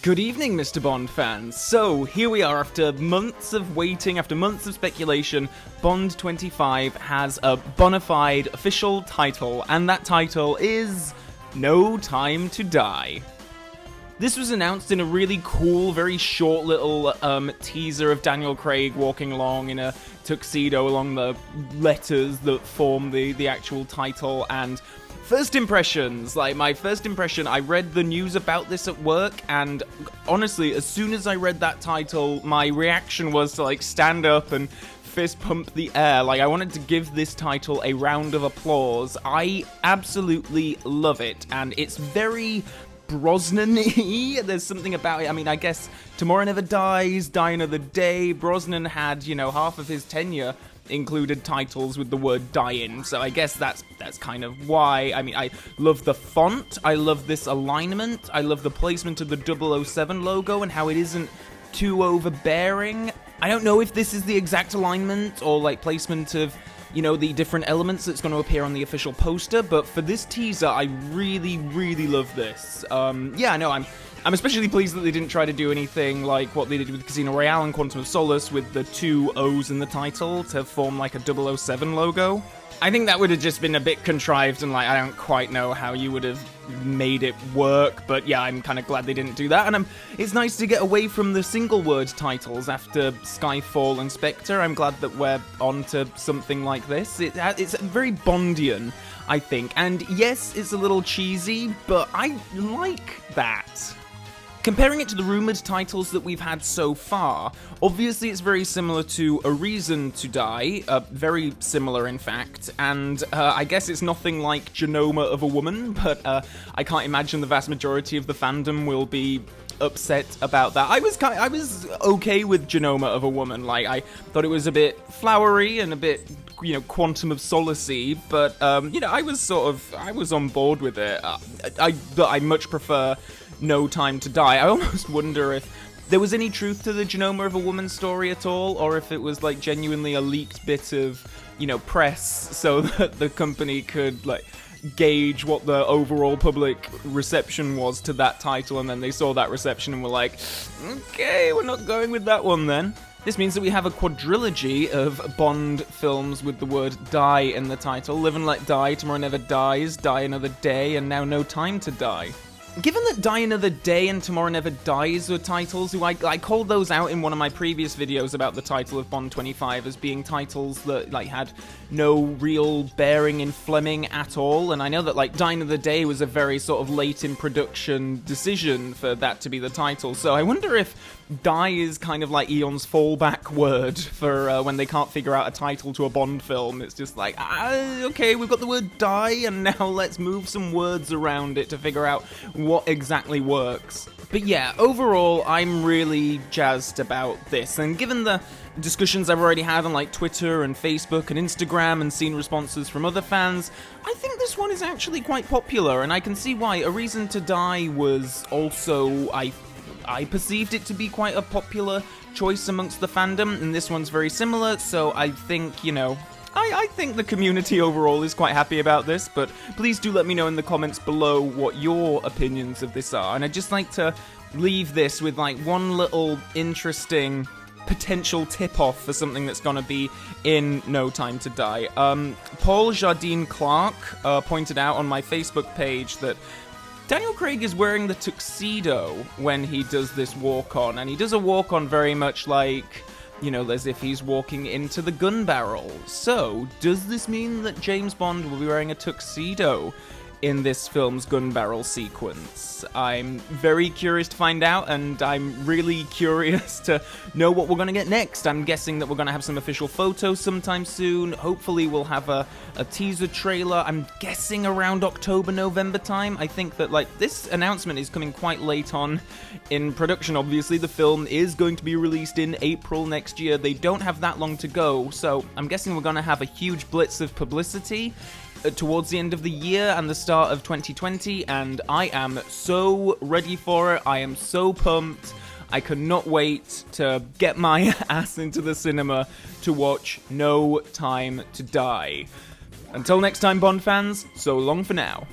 Good evening, Mr. Bond fans. So, here we are after months of waiting, after months of speculation. Bond 25 has a bona fide official title, and that title is No Time to Die. This was announced in a really cool, very short little teaser of Daniel Craig walking along in a tuxedo along the letters that form the actual title. And first impressions, my first impression, I read the news about this at work, and honestly, as soon as I read that title, my reaction was to stand up and fist pump the air. I wanted to give this title a round of applause. I absolutely love it, and it's very Brosnan-y. There's something about it. I mean, I guess Tomorrow Never Dies, Die Another Day. Brosnan had, half of his tenure included titles with the word die in, so I guess that's kind of why. I mean, I love the font, I love this alignment, I love the placement of the 007 logo and how it isn't too overbearing. I don't know if this is the exact alignment or placement of the different elements that's going to appear on the official poster, but for this teaser, I really, really love this. I'm especially pleased that they didn't try to do anything like what they did with Casino Royale and Quantum of Solace with the two O's in the title to form a 007 logo. I think that would have just been a bit contrived, and I don't quite know how you would have made it work, but yeah, I'm kind of glad they didn't do that, and it's nice to get away from the single-word titles after Skyfall and Spectre. I'm glad that we're on to something like this. It's very Bondian, I think, and yes, it's a little cheesy, but I like that. Comparing it to the rumoured titles that we've had so far, obviously it's very similar to A Reason to Die, very similar in fact, and I guess it's nothing like Genoma of a Woman, but I can't imagine the vast majority of the fandom will be upset about that. I was okay with Genoma of a Woman. I thought it was a bit flowery and a bit Quantum of Solace-y, but I was on board with it. I much prefer No Time to Die. I almost wonder if there was any truth to the Genoma of a Woman story at all, or if it was genuinely a leaked bit of press so that the company could gauge what the overall public reception was to that title, and then they saw that reception and were like, okay, we're not going with that one then. This means that we have a quadrilogy of Bond films with the word die in the title. Live and Let Die, Tomorrow Never Dies, Die Another Day, and now No Time to Die. Given that Die Another Day and Tomorrow Never Dies were titles, I called those out in one of my previous videos about the title of Bond 25 as being titles that had no real bearing in Fleming at all, and I know that Die Another Day was a very sort of late in production decision for that to be the title, so I wonder if Die is kind of Eon's fallback word for when they can't figure out a title to a Bond film. It's just okay, we've got the word die, and now let's move some words around it to figure out what exactly works. But yeah, overall, I'm really jazzed about this, and given the discussions I've already had on Twitter and Facebook and Instagram and seen responses from other fans, I think this one is actually quite popular, and I can see why. A Reason to Die was also, I perceived it to be quite a popular choice amongst the fandom, and this one's very similar, so I think, I think the community overall is quite happy about this, but please do let me know in the comments below what your opinions of this are, and I'd just like to leave this with one little interesting potential tip-off for something that's gonna be in No Time to Die. Paul Jardine Clark pointed out on my Facebook page that Daniel Craig is wearing the tuxedo when he does this walk-on, and he does a walk-on very much as if he's walking into the gun barrel. So, does this mean that James Bond will be wearing a tuxedo in this film's gun barrel sequence? I'm very curious to find out, and I'm really curious to know what we're going to get next. I'm guessing that we're going to have some official photos sometime soon. Hopefully we'll have a teaser trailer. I'm guessing around October, November time. I think that this announcement is coming quite late on in production. Obviously the film is going to be released in April next year. They don't have that long to go, so I'm guessing we're going to have a huge blitz of publicity towards the end of the year and the start of 2020, and I am so ready for it. I am so pumped. I cannot wait to get my ass into the cinema to watch No Time to Die. Until next time, Bond fans, so long for now.